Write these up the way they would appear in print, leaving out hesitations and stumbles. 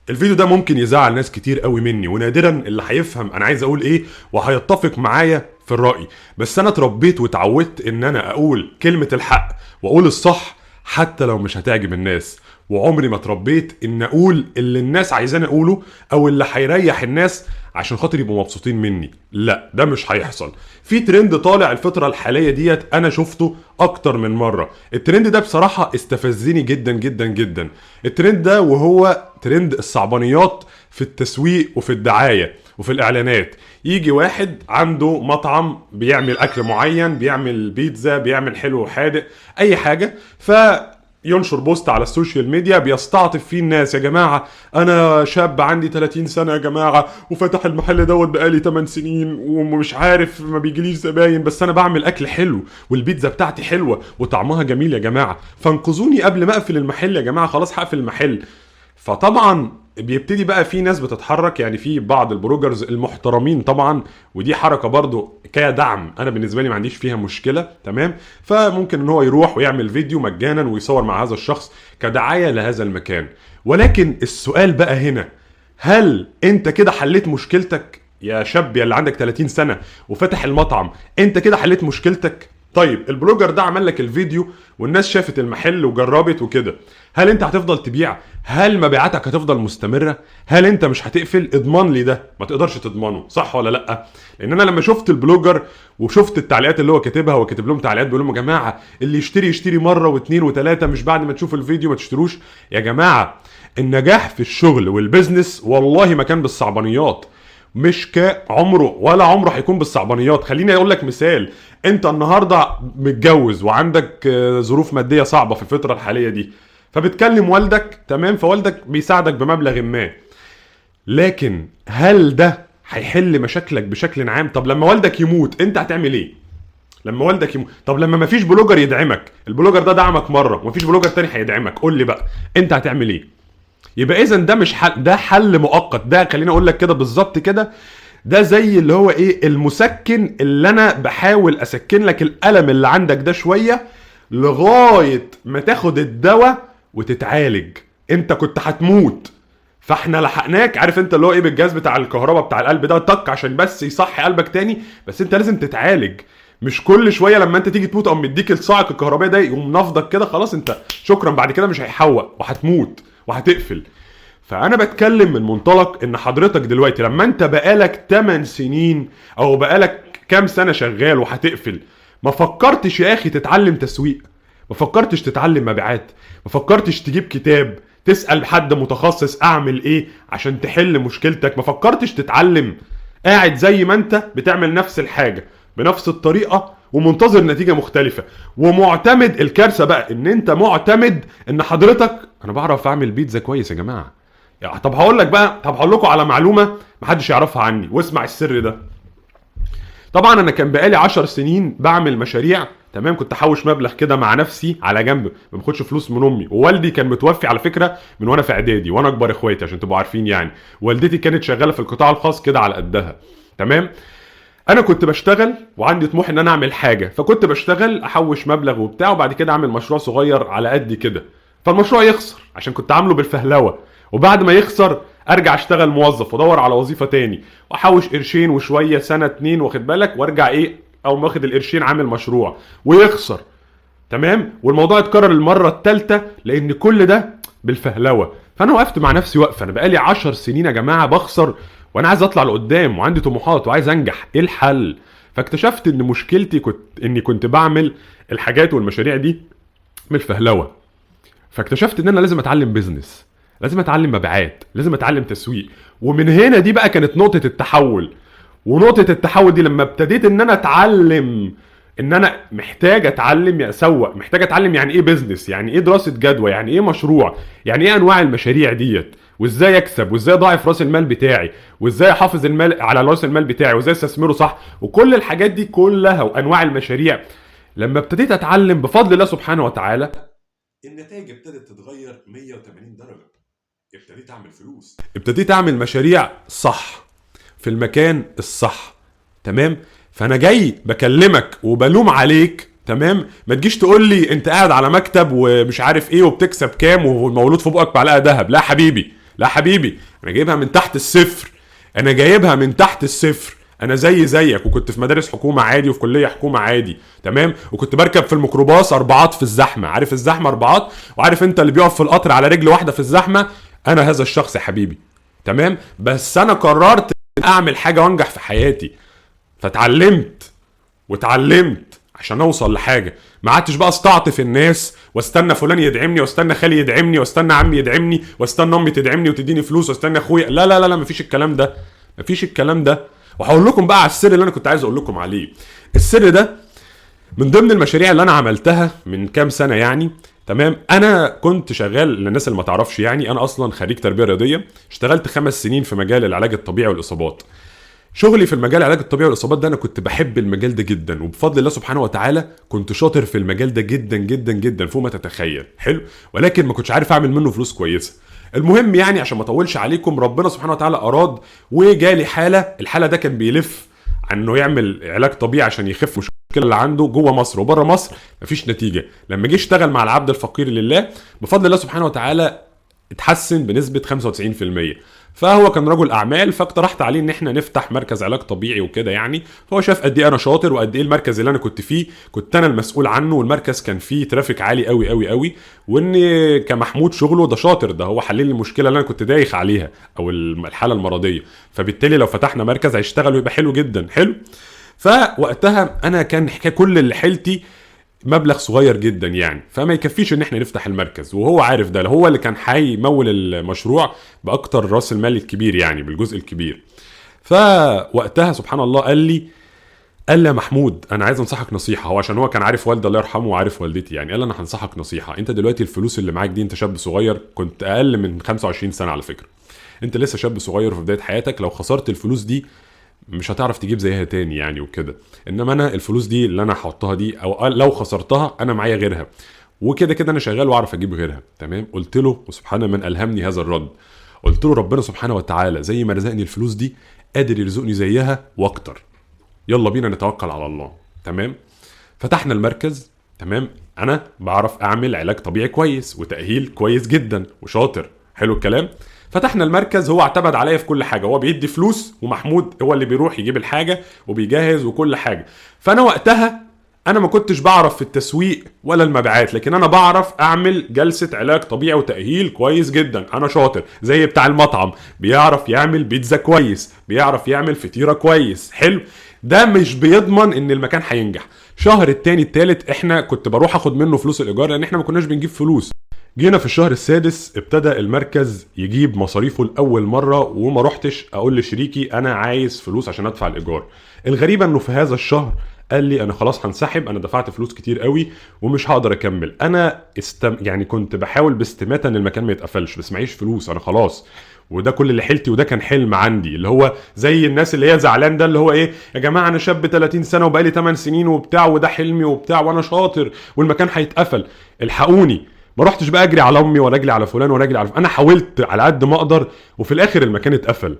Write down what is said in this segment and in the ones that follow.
الفيديو ده ممكن يزعل ناس كتير قوي مني، ونادرا اللي هيفهم انا عايز اقول ايه وهيتفق معايا في الرأي. بس انا اتربيت واتعودت ان انا اقول كلمة الحق واقول الصح حتى لو مش هتعجب الناس، وعمري ما اتربيت ان اقول اللي الناس عايزاني اقوله او اللي هيريح الناس عشان خاطر يبقوا مبسوطين مني. لا، ده مش هيحصل. في ترند طالع الفترة الحالية ديت انا شفته اكتر من مرة. الترند ده بصراحة استفزني جدا جدا جدا. الترند ده وهو ترند الصعبانيات في التسويق وفي الدعاية وفي الاعلانات. يجي واحد عنده مطعم بيعمل اكل معين، بيعمل بيتزا، بيعمل حلو وحادق، اي حاجة، ينشر بوست على السوشيال ميديا بيستعطف فيه الناس: يا جماعة أنا شاب عندي 30 سنة يا جماعة، وفتح المحل دوت بقالي 8 سنين ومش عارف ما بيجيليش زباين، بس أنا بعمل أكل حلو والبيتزا بتاعتي حلوة وطعمها جميل يا جماعة، فانقذوني قبل ما أقفل المحل يا جماعة، خلاص هقفل المحل. فطبعا بيبتدي بقى في ناس بتتحرك، يعني في بعض البروجرز المحترمين طبعا، ودي حركه برضو كدعم انا بالنسبه لي ما عنديش فيها مشكله، تمام. فممكن ان هو يروح ويعمل فيديو مجانا ويصور مع هذا الشخص كدعايه لهذا المكان. ولكن السؤال بقى هنا: هل انت كده حليت مشكلتك يا شاب يا اللي عندك 30 سنه وفتح المطعم؟ انت كده حليت مشكلتك؟ طيب البلوجر ده عمل لك الفيديو والناس شافت المحل وجربت وكده، هل انت هتفضل تبيع؟ هل مبيعاتك هتفضل مستمرة؟ هل انت مش هتقفل؟ اضمن لي ده، ما تقدرش تضمنه، صح ولا لا؟ لان انا لما شفت البلوجر وشفت التعليقات اللي هو كاتبها، هو كاتب لهم تعليقات بيقول لهم: يا جماعه اللي يشتري يشتري مره واثنين وثلاثه، مش بعد ما تشوف الفيديو ما تشتروش. يا جماعه النجاح في الشغل والبزنس والله ما كان بالصعبانيات، مش عمره ولا عمره هيكون بالصعبانيات. خليني اقول لك مثال: انت النهارده متجوز وعندك ظروف ماديه صعبه في الفتره الحاليه دي، فبتكلم والدك، تمام، فوالدك بيساعدك بمبلغ ما، لكن هل ده هيحل مشاكلك بشكل عام؟ طب لما والدك يموت انت هتعمل ايه؟ لما والدك يموت، طب لما مفيش بلوجر يدعمك، البلوجر ده دعمك مره ومفيش بلوجر تاني هيدعمك، قول لي بقى انت هتعمل ايه؟ يبقى اذا ده مش حل، ده حل مؤقت. ده خليني اقول لك كده بالظبط كده، ده زي اللي هو ايه، المسكن اللي انا بحاول اسكن لك الالم اللي عندك ده شويه لغايه ما تاخد الدواء وتتعالج. انت كنت هتموت فاحنا لحقناك، عارف انت اللي هو ايه، بالجهاز بتاع الكهرباء بتاع القلب ده طق عشان بس يصحي قلبك تاني، بس انت لازم تتعالج. مش كل شويه لما انت تيجي تموت او مديك الصاعق الكهربائي ده يقوم نفضك كده خلاص انت شكرا، بعد كده مش هيحوق وهتموت وهتقفل. فانا بتكلم من منطلق ان حضرتك دلوقتي لما انت بقالك 8 سنين او بقالك كام سنه شغال وهتقفل، ما فكرتش يا اخي تتعلم تسويق؟ ما فكرتش تتعلم مبيعات؟ ما فكرتش تجيب كتاب تسأل حد متخصص اعمل ايه عشان تحل مشكلتك؟ ما فكرتش تتعلم؟ قاعد زي ما انت بتعمل نفس الحاجة بنفس الطريقة ومنتظر نتيجة مختلفة، ومعتمد. الكارثة بقى ان انت معتمد ان حضرتك: انا بعرف اعمل بيتزا كويس يا جماعة. يعني طب هقول لك بقى، طب هقول لكم على معلومة محدش يعرفها عني، واسمع السر ده. طبعا انا كان بقالي 10 سنين بعمل مشاريع، تمام، كنت احوش مبلغ كده مع نفسي على جنب، ما باخدش فلوس من امي، ووالدي كان متوفي على فكره من وانا في اعدادي وانا اكبر اخواتي عشان تبقوا عارفين. يعني والدتي كانت شغاله في القطاع الخاص كده على قدها، تمام. انا كنت بشتغل وعندي طموح ان انا اعمل حاجه، فكنت بشتغل احوش مبلغ وبتاع، وبعد كده اعمل مشروع صغير على قد كده، فالمشروع يخسر عشان كنت عامله بالفهلوه، وبعد ما يخسر ارجع اشتغل موظف وادور على وظيفه تاني واحوش قرشين وشويه سنه اتنين، واخد بالك، وارجع ايه او واخد القرشين عامل مشروع ويخسر، تمام. والموضوع اتكرر المره الثالثه لان كل ده بالفهلوه. فانا وقفت مع نفسي وقفه، انا بقالي 10 سنين يا جماعه بخسر وانا عايز اطلع لقدام وعندي طموحات وعايز انجح، ايه الحل؟ فاكتشفت ان مشكلتي كنت بعمل الحاجات والمشاريع دي بالفهلوه. فاكتشفت ان انا لازم اتعلم بيزنس، لازم اتعلم مبيعات، لازم اتعلم تسويق. ومن هنا دي بقى كانت نقطة التحول. ونقطة التحول دي لما ابتديت ان انا اتعلم ان انا محتاج اتعلم اسوق، محتاج اتعلم يعني ايه بيزنس، يعني ايه دراسة جدوى، يعني ايه مشروع، يعني ايه انواع المشاريع ديت، وازاي اكسب، وازاي اضاعف راس المال بتاعي، وازاي احافظ المال على راس المال بتاعي، وازاي استثمره صح، وكل الحاجات دي كلها وانواع المشاريع. لما ابتديت اتعلم بفضل الله سبحانه وتعالى النتائج ابتدت تتغير 180 درجة. ابتديت اعمل فلوس، ابتديت اعمل مشاريع صح في المكان الصح، تمام. فانا جاي بكلمك وبلوم عليك، تمام، ما تجيش تقول لي انت قاعد على مكتب ومش عارف ايه وبتكسب كام والمولود في بقك معلقه ذهب. لا حبيبي، لا حبيبي، انا جايبها من تحت الصفر، انا جايبها من تحت الصفر. انا زيك، وكنت في مدارس حكومه عادي وفي كليه حكومه عادي، تمام. وكنت بركب في الميكروباص اربعات في الزحمه، عارف الزحمه اربعات، وعارف انت اللي بيقف في القطر على رجل واحده في الزحمه. انا هذا الشخص يا حبيبي، تمام. بس انا قررت اعمل حاجه وانجح في حياتي، فتعلمت واتعلمت عشان اوصل لحاجه. ما عدتش بقى استعطف الناس واستنى فلان يدعمني واستنى خالي يدعمني واستنى عمي يدعمني واستنى امي تدعمني وتديني فلوس واستنى اخويا. لا لا لا لا، مفيش الكلام ده، مفيش الكلام ده. وهقول لكم بقى على السر اللي انا كنت عايز اقول لكم عليه. السر ده من ضمن المشاريع اللي انا عملتها من كام سنه يعني، تمام. انا كنت شغال، للناس اللي ما تعرفش يعني، انا اصلا خريج تربيه رياضيه، اشتغلت 5 سنين في مجال العلاج الطبيعي والاصابات. شغلي في المجال العلاج الطبيعي والاصابات ده، انا كنت بحب المجال ده جدا، وبفضل الله سبحانه وتعالى كنت شاطر في المجال ده جدا جدا جدا فوق ما تتخيل. حلو. ولكن ما كنتش عارف اعمل منه فلوس كويسه. المهم يعني عشان ما اطولش عليكم، ربنا سبحانه وتعالى اراد وجالي الحاله ده كان بيلف عن انه يعمل علاج طبيعي عشان يخف المشكله اللي عنده جوه مصر وبره مصر، مفيش نتيجه. لما جه اشتغل مع العبد الفقير لله، بفضل الله سبحانه وتعالى اتحسن بنسبه 95%. فهو كان رجل اعمال، فاقترحت عليه ان احنا نفتح مركز علاج طبيعي وكده يعني. فهو شاف قد ايه انا شاطر وقد ايه المركز اللي انا كنت فيه كنت انا المسؤول عنه، والمركز كان فيه ترافيك عالي قوي قوي قوي، وان كمحمود شغله ده شاطر، ده هو حل لي المشكله اللي انا كنت دايخ عليها او الحاله المرضيه. فبالتالي لو فتحنا مركز هيشتغل ويبقى حلو جدا. حلو. فوقتها انا كان كل اللي حيلتي مبلغ صغير جدا يعني، فما يكفيش ان احنا نفتح المركز، وهو عارف ده، هو اللي كان هيمول المشروع باكتر راس المال الكبير يعني، بالجزء الكبير. فوقتها سبحان الله قال لي يا محمود انا عايز انصحك نصيحه. هو عشان هو كان عارف والدي الله يرحمه وعارف والدتي يعني، قال انا هنصحك نصيحه. انت دلوقتي الفلوس اللي معاك دي، انت شاب صغير، كنت اقل من 25 سنه على فكره، انت لسه شاب صغير في بدايه حياتك. لو خسرت الفلوس دي مش هتعرف تجيب زيها تاني يعني وكده. انما انا الفلوس دي اللي انا هحطها دي، او لو خسرتها انا معايا غيرها، وكده كده انا شغال واعرف اجيب غيرها، تمام. قلت له، وسبحان من الهمني هذا الرد، قلت له ربنا سبحانه وتعالى زي ما رزقني الفلوس دي قادر يرزقني زيها واكتر. يلا بينا نتوكل على الله، تمام. فتحنا المركز، تمام. انا بعرف اعمل علاج طبيعي كويس وتأهيل كويس جدا وشاطر. حلو الكلام. فتحنا المركز، هو اعتمد عليا في كل حاجه، هو بيدي فلوس ومحمود هو اللي بيروح يجيب الحاجه وبيجهز وكل حاجه. فانا وقتها انا ما كنتش بعرف في التسويق ولا المبيعات، لكن انا بعرف اعمل جلسه علاج طبيعي وتاهيل كويس جدا. انا شاطر زي بتاع المطعم، بيعرف يعمل بيتزا كويس، بيعرف يعمل فطيره كويس. حلو. ده مش بيضمن ان المكان هينجح. شهر التاني التالت احنا كنت بروح اخد منه فلوس الايجار، لان احنا ما كناش بنجيب فلوس. جينا في الشهر السادس ابتدى المركز يجيب مصاريفه لأول مرة، وما رحتش اقول لشريكي انا عايز فلوس عشان ادفع الايجار. الغريبة انه في هذا الشهر قال لي انا خلاص هنسحب، انا دفعت فلوس كتير قوي ومش هقدر اكمل. انا يعني كنت بحاول باستماتة ان المكان ما يتقفلش، بس معيش فلوس انا خلاص، وده كل اللي حيلتي، وده كان حلم عندي، اللي هو زي الناس اللي هي زعلان ده، اللي هو ايه يا جماعه انا شاب 30 سنه وبقالي 8 سنين وبتاع، وده حلمي وبتاع، وانا شاطر والمكان هيتقفل، الحقوني. ما رحتش بقى اجري على امي ولا اجري على فلان ولا اجري على انا حاولت على قد ما اقدر، وفي الاخر المكان اتقفل.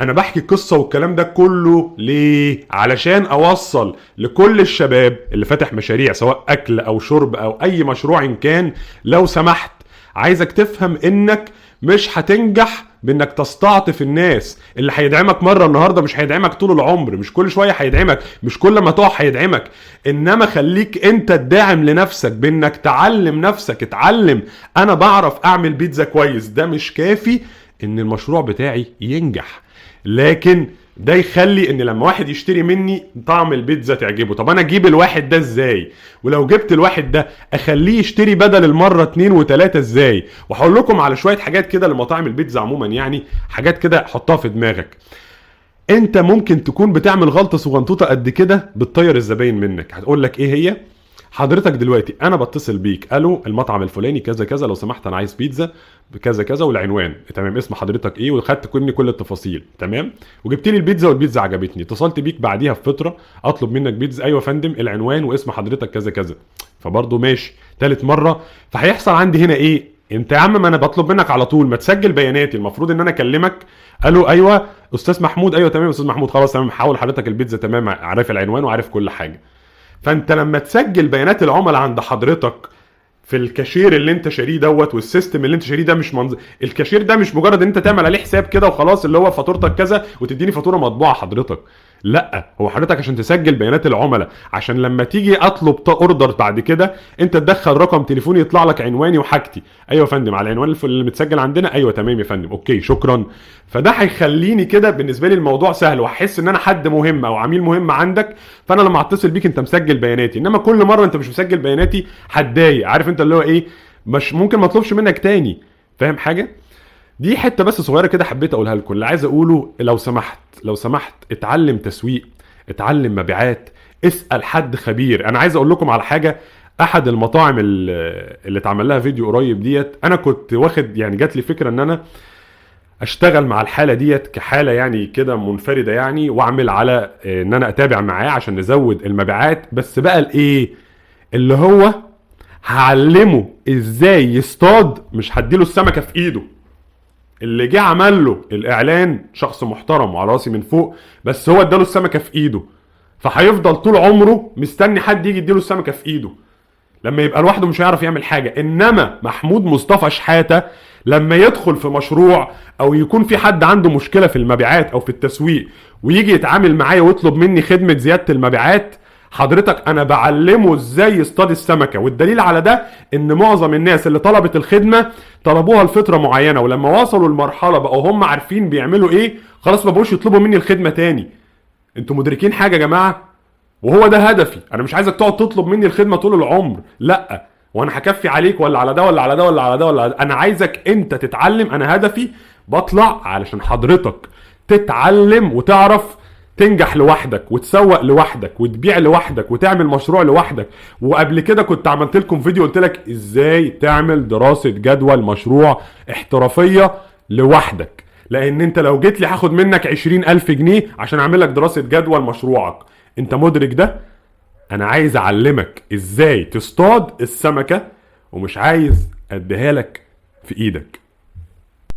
انا بحكي القصه والكلام ده كله ليه؟ علشان اوصل لكل الشباب اللي فاتح مشاريع سواء اكل او شرب او اي مشروع إن كان، لو سمحت عايزك تفهم انك مش هتنجح بانك تستعطف الناس. اللي هيدعمك مره النهارده مش هيدعمك طول العمر، مش كل شويه هيدعمك، مش كل ما تقع هيدعمك. انما خليك انت الداعم لنفسك بانك تعلم نفسك. اتعلم انا بعرف اعمل بيتزا كويس، ده مش كافي ان المشروع بتاعي ينجح، لكن ده يخلي ان لما واحد يشتري مني طعم البيتزا تعجبه. طب انا اجيب الواحد ده ازاي؟ ولو جبت الواحد ده اخليه يشتري بدل المرة 2 و3 ازاي؟ وهقول لكم على شوية حاجات كده لمطاعم البيتزا عموما يعني، حاجات كده حطها في دماغك. انت ممكن تكون بتعمل غلطة صغنطوطة قد كده بتطير الزباين منك. هتقول لك ايه هي؟ حضرتك دلوقتي انا بتصل بيك، الو المطعم الفلاني كذا كذا، لو سمحت انا عايز بيتزا بكذا كذا والعنوان تمام، اسم حضرتك ايه، وخدت مني كل التفاصيل تمام، وجبت لي البيتزا والبيتزا عجبتني، اتصلت بيك بعديها بفتره اطلب منك بيتزا، ايوه يا فندم العنوان واسم حضرتك كذا كذا، فبرضه ماشي. ثالث مره فهيحصل عندي هنا ايه؟ انت يا عم ما انا بطلب منك على طول، ما تسجل بياناتي، المفروض ان انا اكلمك الو ايوه استاذ محمود، ايوه تمام استاذ محمود، خلاص تمام حاول حضرتك البيتزا تمام، عارف العنوان وعارف كل حاجه. فانت لما تسجل بيانات العملاء عند حضرتك في الكاشير اللي انت شاريه دوت، والسيستم اللي انت شاريه ده مش الكاشير ده مش مجرد ان انت تعمل عليه حساب كده وخلاص اللي هو فاتورتك كذا وتديني فاتوره مطبوعه حضرتك. لا، هو حضرتك عشان تسجل بيانات العملاء، عشان لما تيجي اطلب اوردر بعد كده انت تدخل رقم تليفوني يطلع لك عنواني وحاجتي. ايوه يا فندم، على العنوان اللي متسجل عندنا. ايوه تمام يا فندم، اوكي شكرا. فده هيخليني كده بالنسبه لي الموضوع سهل، واحس ان انا حد مهم او عميل مهم عندك، فانا لما اتصل بيك انت مسجل بياناتي. انما كل مره انت مش مسجل بياناتي هتضايق، عارف انت اللي هو ايه، مش ممكن ما اطلبش منك تاني. فاهم حاجه؟ دي حته بس صغيره كده حبيت اقولها لكم. اللي عايز اقوله، لو سمحت لو سمحت اتعلم تسويق، اتعلم مبيعات، اسال حد خبير. انا عايز اقول لكم على حاجه. احد المطاعم اللي اتعمل لها فيديو قريب ديت، انا كنت واخد يعني جات لي فكره ان انا اشتغل مع الحاله ديت كحاله يعني كده منفرده يعني، واعمل على ان انا اتابع معاه عشان نزود المبيعات. بس بقى الايه اللي هو هعلمه ازاي يصطاد، مش هديله السمكه في ايده. اللي جه عمل له الاعلان شخص محترم وعلى راسي من فوق، بس هو اداله السمكه في ايده، فهيفضل طول عمره مستني حد يجي يديله السمكه في ايده. لما يبقى لوحده مش هيعرف يعمل حاجه. انما محمود مصطفى شحاته لما يدخل في مشروع او يكون في حد عنده مشكله في المبيعات او في التسويق ويجي يتعامل معايا ويطلب مني خدمه زياده المبيعات، حضرتك انا بعلمه ازاي يصطاد السمكه. والدليل على ده ان معظم الناس اللي طلبت الخدمه طلبوها لفتره معينه، ولما وصلوا لمرحله بقوا هم عارفين بيعملوا ايه، خلاص ما بقوش يطلبوا مني الخدمه تاني. انتوا مدركين حاجه يا جماعه؟ وهو ده هدفي. انا مش عايزك تقعد تطلب مني الخدمه طول العمر، لا، وانا هكفي عليك ولا على ده ولا على ده ولا على ده ولا على ده. انا عايزك انت تتعلم. انا هدفي بطلع علشان حضرتك تتعلم وتعرف تنجح لوحدك وتسوق لوحدك وتبيع لوحدك وتعمل مشروع لوحدك. وقبل كده كنت عملت لكم فيديو قلت لك ازاي تعمل دراسة جدوى المشروع احترافية لوحدك، لان انت لو جيت لي هاخد منك 20,000 جنيه عشان اعمل لك دراسة جدوى لمشروعك. انت مدرك ده؟ انا عايز اعلمك ازاي تصطاد السمكة، ومش عايز اديها لك في ايدك.